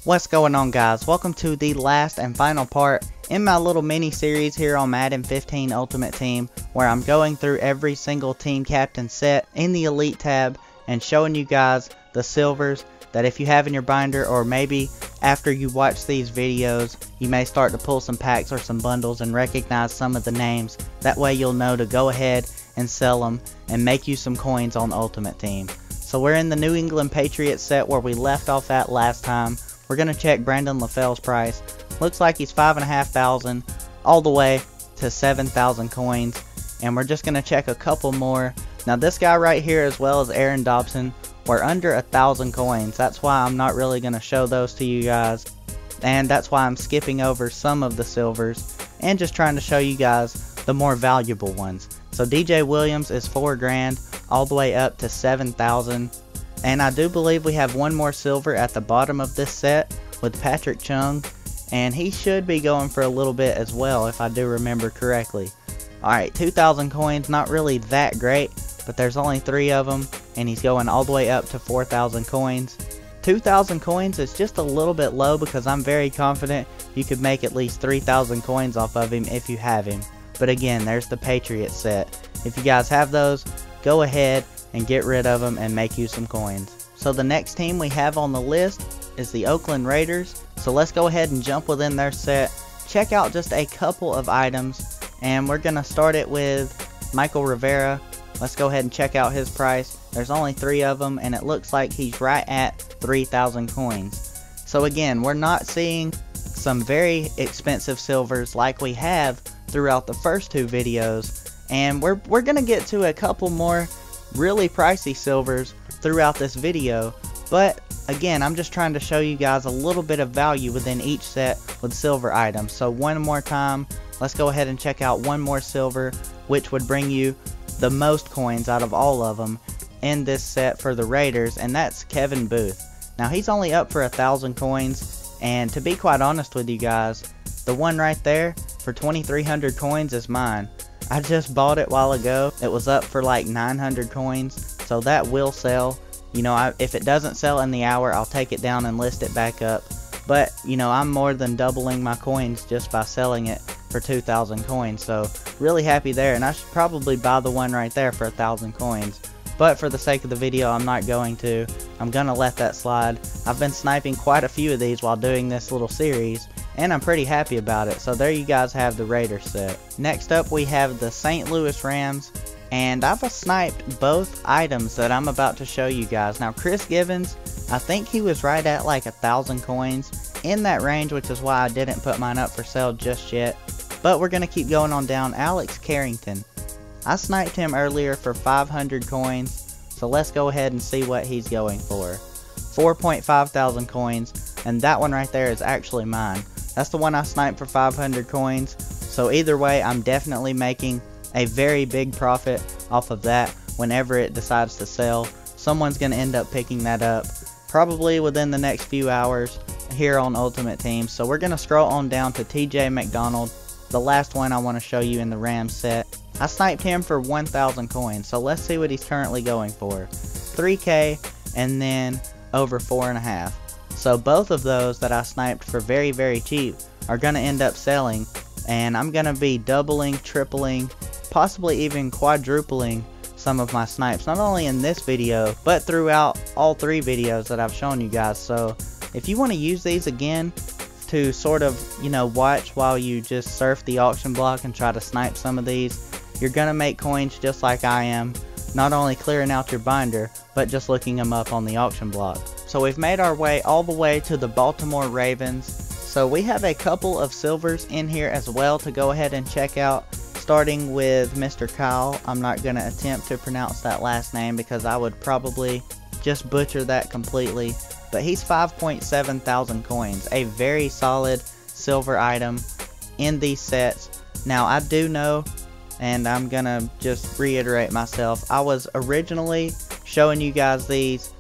What's going on, guys? Welcome to the last and final part in my little mini series here on Madden 15 Ultimate Team, where I'm going through every single team captain set in the Elite tab and showing you guys the silvers that if you have in your binder, or maybe after you watch these videos you may start to pull some packs or some bundles and recognize some of the names. That way you'll know to go ahead and sell them and make you some coins on Ultimate Team. So we're in the New England Patriots set where we left off at last time. We're going to check Brandon LaFell's price. Looks like he's 5,500 all the way to 7,000 coins. And we're just going to check a couple more. Now this guy right here, as well as Aaron Dobson, were under 1,000 coins. That's why I'm not really going to show those to you guys. And that's why I'm skipping over some of the silvers and just trying to show you guys the more valuable ones. So DJ Williams is 4 grand all the way up to 7,000. And I do believe we have one more silver at the bottom of this set with Patrick Chung, and he should be going for a little bit as well if I do remember correctly. Alright, 2,000 coins, not really that great, but there's only 3 of them, and he's going all the way up to 4,000 coins. 2,000 coins is just a little bit low because I'm very confident you could make at least 3,000 coins off of him if you have him. But again, there's the Patriots set. If you guys have those, go ahead and get rid of them and make you some coins. So the next team we have on the list is the Oakland Raiders. So let's go ahead and jump within their set, check out just a couple of items, and we're gonna start it with Michael Rivera. Let's go ahead and check out his price. There's only 3 of them, and it looks like he's right at 3,000 coins. So again, we're not seeing some very expensive silvers like we have throughout the first 2 videos, and we're gonna get to a couple more really pricey silvers throughout this video. But again, I'm just trying to show you guys a little bit of value within each set with silver items. So one more time, let's go ahead and check out one more silver, which would bring you the most coins out of all of them in this set for the Raiders, and that's Kevin Booth. Now he's only up for 1,000 coins, and to be quite honest with you guys, the one right there for 2,300 coins is mine. I just bought it a while ago. It was up for like 900 coins, so that will sell. You know, if it doesn't sell in the hour, I'll take it down and list it back up. But, you know, I'm more than doubling my coins just by selling it for 2,000 coins. So, really happy there. And I should probably buy the one right there for 1,000 coins. But for the sake of the video, I'm not going to. I'm going to let that slide. I've been sniping quite a few of these while doing this little series, and I'm pretty happy about it. So there you guys have the Raiders set. Next up we have the St. Louis Rams, and I've sniped both items that I'm about to show you guys. Now Chris Givens, I think he was right at like 1,000 coins, in that range, which is why I didn't put mine up for sale just yet. But we're going to keep going on down. Alex Carrington, I sniped him earlier for 500 coins, so let's go ahead and see what he's going for. 4.5 thousand coins, and that one right there is actually mine. That's the one I sniped for 500 coins, so either way I'm definitely making a very big profit off of that whenever it decides to sell. Someone's going to end up picking that up probably within the next few hours here on Ultimate Team. So we're going to scroll on down to TJ McDonald, the last one I want to show you in the Rams set. I sniped him for 1,000 coins, so let's see what he's currently going for. 3K and then over 4.5. So both of those that I sniped for very, very cheap are going to end up selling, and I'm going to be doubling, tripling, possibly even quadrupling some of my snipes, not only in this video, but throughout all 3 videos that I've shown you guys. So if you want to use these again to sort of, you know, watch while you just surf the auction block and try to snipe some of these, you're going to make coins just like I am, not only clearing out your binder, but just looking them up on the auction block. So we've made our way all the way to the Baltimore Ravens. So we have a couple of silvers in here as well to go ahead and check out, starting with Mr. Kyle. I'm not going to attempt to pronounce that last name because I would probably just butcher that completely. But he's 5.7 thousand coins, a very solid silver item in these sets. Now I do know, and I'm going to just reiterate myself, I was originally showing you guys these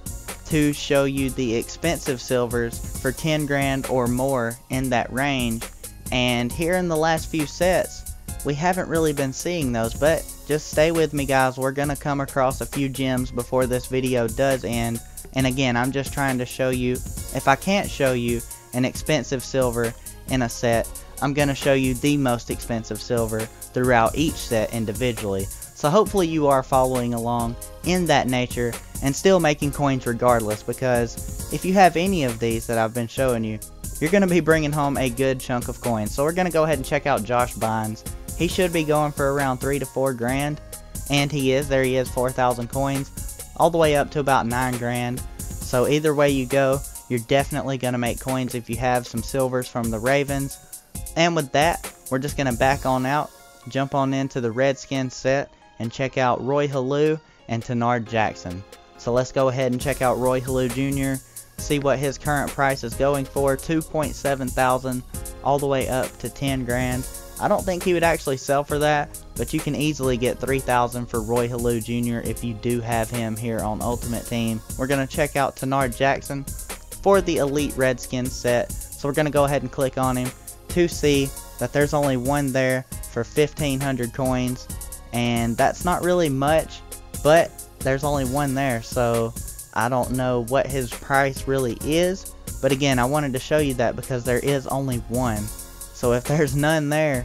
to show you the expensive silvers for 10 grand or more in that range, and here in the last few sets we haven't really been seeing those. But just stay with me guys, we're gonna come across a few gems before this video does end And again, I'm just trying to show you, if I can't show you an expensive silver in a set, I'm going to show you the most expensive silver throughout each set individually. So hopefully you are following along in that nature and still making coins regardless, because if you have any of these that I've been showing you, you're going to be bringing home a good chunk of coins. So we're going to go ahead and check out Josh Bynes. He should be going for around 3 to 4 grand, and he is. There he is, 4,000 coins, all the way up to about 9 grand. So either way you go, you're definitely going to make coins if you have some silvers from the Ravens. And with that, we're just going to back on out, jump on into the Redskins set, and check out Roy Halou and Tenard Jackson. So let's go ahead and check out Roy Halou Jr., see what his current price is going for, 2.7 thousand all the way up to 10 grand. I don't think he would actually sell for that, but you can easily get 3,000 for Roy Halou Jr. if you do have him here on Ultimate Team. We're going to check out Tenard Jackson for the Elite Redskins set. So we're going to go ahead and click on him to see that there's only one there for 1,500 coins, and that's not really much, but there's only one there, so I don't know what his price really is. But again, I wanted to show you that because there is only one. So if there's none there,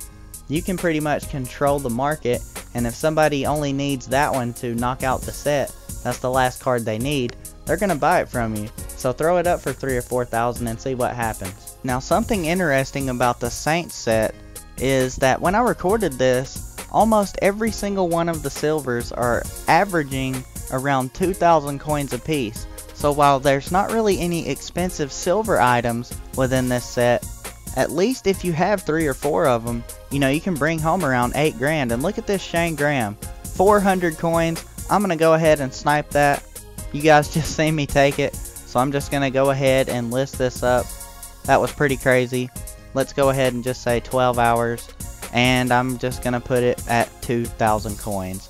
you can pretty much control the market, and if somebody only needs that one to knock out the set, that's the last card they need, they're going to buy it from you. So throw it up for 3,000 or 4,000 and see what happens. Now, something interesting about the Saints set is that when I recorded this, almost every single one of the silvers are averaging around 2,000 coins a piece. So while there's not really any expensive silver items within this set, at least if you have 3 or 4 of them, you know, you can bring home around 8 grand. And look at this Shane Graham, 400 coins. I'm going to go ahead and snipe that. You guys just seen me take it, so I'm just going to go ahead and list this up. That was pretty crazy. Let's go ahead and just say 12 hours, and I'm just going to put it at 2,000 coins.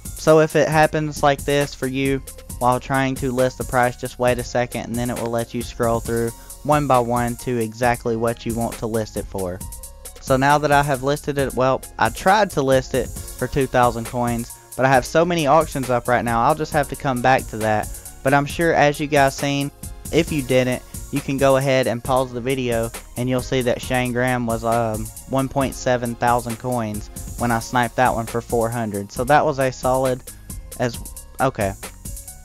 So if it happens like this for you while trying to list the price, just wait a second and then it will let you scroll through one by one to exactly what you want to list it for. So now that I have listed it, well, I tried to list it for 2,000 coins, but I have so many auctions up right now, I'll just have to come back to that. But I'm sure, as you guys seen, if you didn't, you can go ahead and pause the video and you'll see that Shane Graham was 1.7 thousand coins when I sniped that one for 400. So that was a solid okay.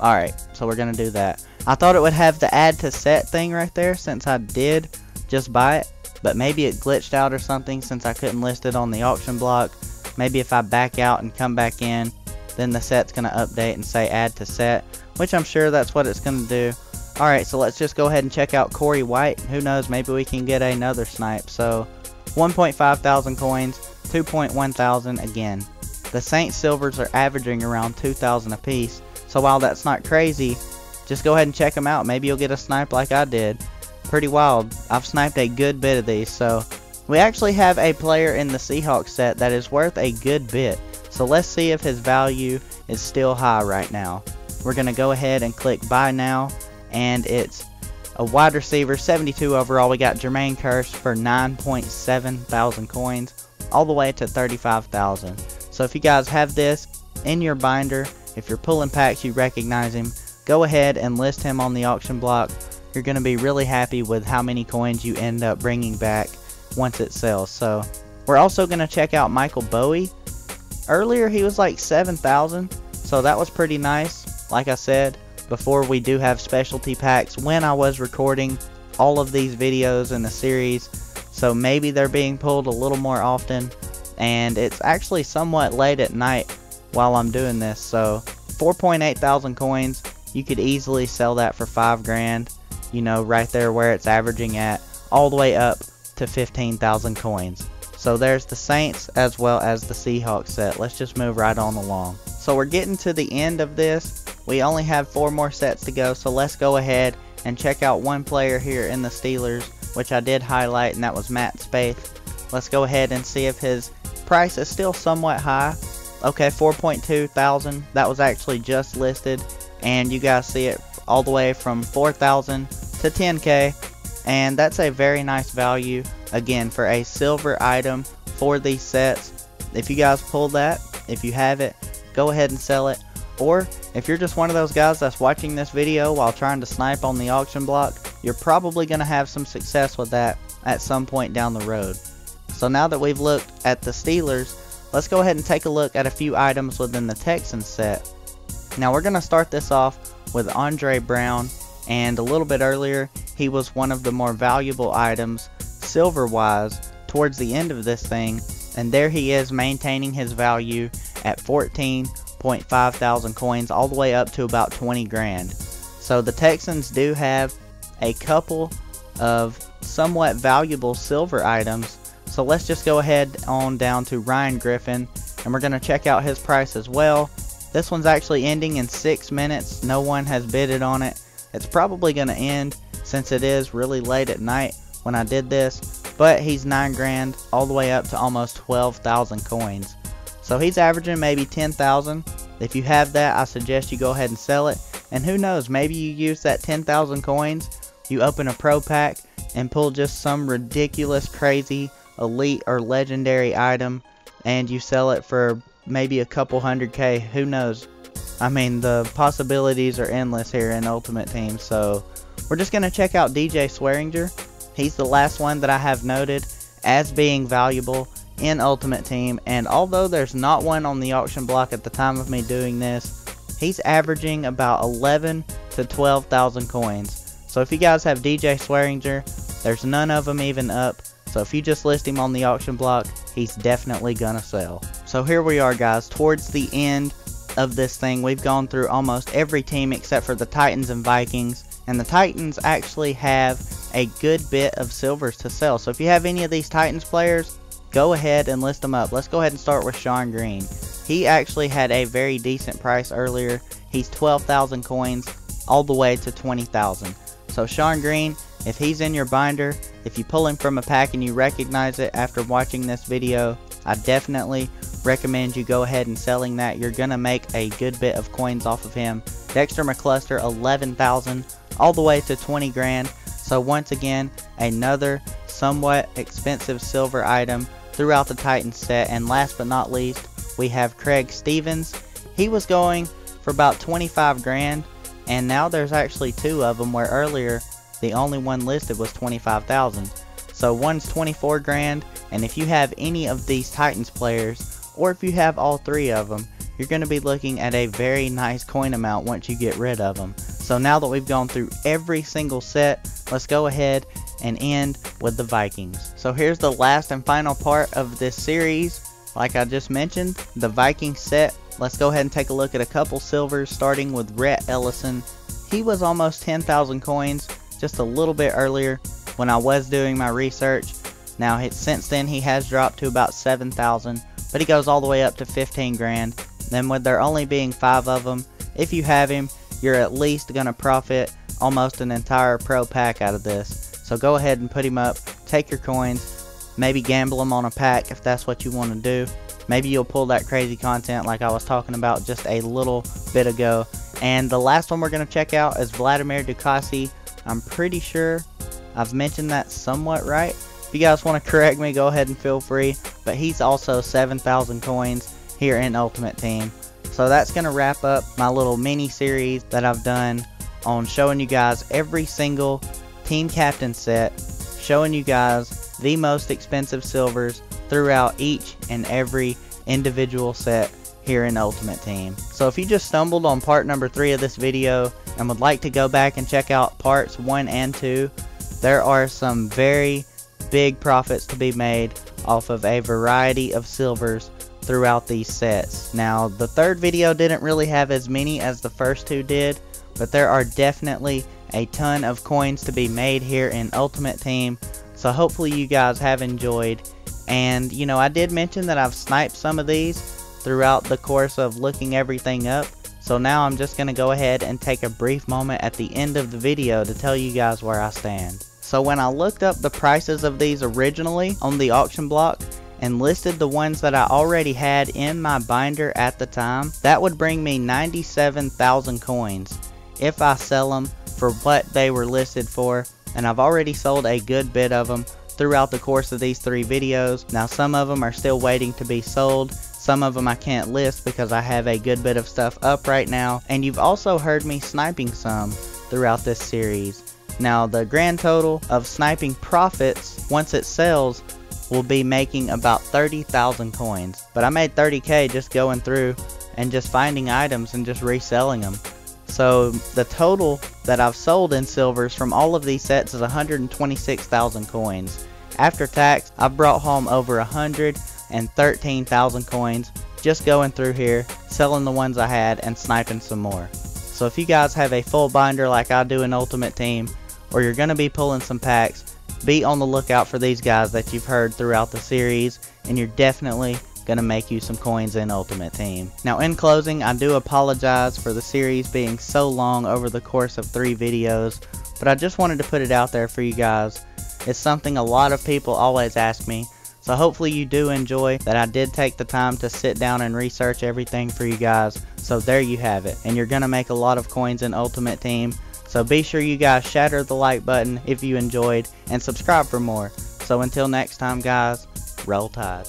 Alright, so we're going to do that. I thought it would have the add to set thing right there since I did just buy it, but maybe it glitched out or something since I couldn't list it on the auction block. Maybe if I back out and come back in, then the set's going to update and say add to set, which I'm sure that's what it's going to do. Alright, so let's just go ahead and check out Corey White. Who knows, maybe we can get another snipe. So 1.5 thousand coins, 2.1 thousand again. The Saints silvers are averaging around 2,000 a piece. So while that's not crazy, just go ahead and check them out. Maybe you'll get a snipe like I did. Pretty wild. I've sniped a good bit of these. So we actually have a player in the Seahawks set that is worth a good bit. So let's see if his value is still high right now. We're going to go ahead and click buy now. And it's a wide receiver, 72 overall. We got Jermaine Kearse for 9.7 thousand coins, all the way to 35,000. So if you guys have this in your binder, if you're pulling packs, you recognize him, go ahead and list him on the auction block. You're going to be really happy with how many coins you end up bringing back once it sells. So we're also going to check out Michael Bowie. Earlier he was like 7,000, so that was pretty nice. Like I said before, we do have specialty packs when I was recording all of these videos in the series, so maybe they're being pulled a little more often, and it's actually somewhat late at night while I'm doing this. So 4.8 thousand coins, you could easily sell that for 5 grand, you know, right there where it's averaging at, all the way up to 15,000 coins. So there's the Saints as well as the Seahawks set. Let's just move right on along. So we're getting to the end of this. We only have 4 more sets to go, so let's go ahead and check out one player here in the Steelers, which I did highlight, and that was Matt Spaeth. Let's go ahead and see if his price is still somewhat high. Okay, 4.2 thousand. That was actually just listed, and you guys see it all the way from 4,000 to 10k, and that's a very nice value again for a silver item for these sets. If you guys pull that, if you have it, go ahead and sell it. Or if you're just one of those guys that's watching this video while trying to snipe on the auction block, you're probably going to have some success with that at some point down the road. So now that we've looked at the Steelers, let's go ahead and take a look at a few items within the Texans set. Now we're going to start this off with Andre Brown, and a little bit earlier he was one of the more valuable items silver wise towards the end of this thing, and there he is maintaining his value at 14.5 thousand coins all the way up to about 20 grand. So the Texans do have a couple of somewhat valuable silver items. So let's just go ahead on down to Ryan Griffin, and we're going to check out his price as well. This one's actually ending in 6 minutes. No one has bidded on it. It's probably going to end since it is really late at night when I did this, but he's 9 grand all the way up to almost 12,000 coins. So he's averaging maybe 10,000. If you have that, I suggest you go ahead and sell it, and who knows, maybe you use that 10,000 coins, you open a pro pack and pull just some ridiculous crazy elite or legendary item, and you sell it for maybe a couple 100K. Who knows? I mean, the possibilities are endless here in Ultimate Team. So we're just going to check out DJ Swearinger. He's the last one that I have noted as being valuable in Ultimate Team, and although there's not one on the auction block at the time of me doing this, he's averaging about 11 to 12,000 coins. So if you guys have DJ Swearinger, there's none of them even up. So if you just list him on the auction block, he's definitely gonna sell. So here we are, guys, towards the end of this thing. We've gone through almost every team except for the Titans and Vikings, and the Titans actually have a good bit of silvers to sell. So if you have any of these Titans players, go ahead and list them up. Let's go ahead and start with Sean Green. He actually had a very decent price earlier. He's 12,000 coins all the way to 20,000. So Sean Green, if he's in your binder, if you pull him from a pack and you recognize it after watching this video, I definitely recommend you go ahead and selling that. You're going to make a good bit of coins off of him. Dexter McCluster, 11,000 all the way to 20 grand. So once again, another somewhat expensive silver item throughout the Titans set. And last but not least, we have Craig Stevens. He was going for about 25 grand, and now there's actually two of them, where earlier the only one listed was 25,000. So one's 24 grand, and if you have any of these Titans players, or if you have all three of them, you're going to be looking at a very nice coin amount once you get rid of them. So now that we've gone through every single set, let's go ahead and end with the Vikings. So here's the last and final part of this series. Like I just mentioned, the Vikings set. Let's go ahead and take a look at a couple silvers, starting with Rhett Ellison. He was almost 10,000 coins just a little bit earlier when I was doing my research. Now since then he has dropped to about 7,000, but he goes all the way up to 15 grand. Then with there only being 5 of them, if you have him, you're at least going to profit almost an entire pro pack out of this. So go ahead and put him up, take your coins, maybe gamble them on a pack if that's what you want to do. Maybe you'll pull that crazy content like I was talking about just a little bit ago. And the last one we're going to check out is Vladimir Ducasi. I'm pretty sure I've mentioned that somewhat right. If you guys want to correct me, go ahead and feel free. But he's also 7,000 coins here in Ultimate Team. So that's going to wrap up my little mini series that I've done on showing you guys every single team captain set, showing you guys the most expensive silvers throughout each and every individual set here in Ultimate Team. So if you just stumbled on part number 3 of this video and would like to go back and check out parts 1 and 2, there are some very big profits to be made off of a variety of silvers throughout these sets. Now the third video didn't really have as many as the first two did, but there are definitely a ton of coins to be made here in Ultimate Team. So hopefully you guys have enjoyed. And you know, I did mention that I've sniped some of these throughout the course of looking everything up. So now I'm just going to go ahead and take a brief moment at the end of the video to tell you guys where I stand. So when I looked up the prices of these originally on the auction block and listed the ones that I already had in my binder at the time, that would bring me 97,000 coins if I sell them for what they were listed for. And I've already sold a good bit of them throughout the course of these 3 videos. Now some of them are still waiting to be sold. Some of them I can't list because I have a good bit of stuff up right now. And you've also heard me sniping some throughout this series. Now the grand total of sniping profits once it sells will be making about 30,000 coins. But I made 30k just going through and just finding items and just reselling them. So the total that I've sold in silvers from all of these sets is 126,000 coins. After tax, I've brought home over 113,000 coins just going through here, selling the ones I had and sniping some more. So if you guys have a full binder like I do in Ultimate Team, or you're going to be pulling some packs, be on the lookout for these guys that you've heard throughout the series, and you're definitely going to make you some coins in Ultimate Team. Now in closing, I do apologize for the series being so long over the course of 3 videos, but I just wanted to put it out there for you guys. It's something a lot of people always ask me, so hopefully you do enjoy that I did take the time to sit down and research everything for you guys. So there you have it, and you're going to make a lot of coins in Ultimate Team. So be sure you guys shatter the like button if you enjoyed, and subscribe for more. So until next time guys, roll tide.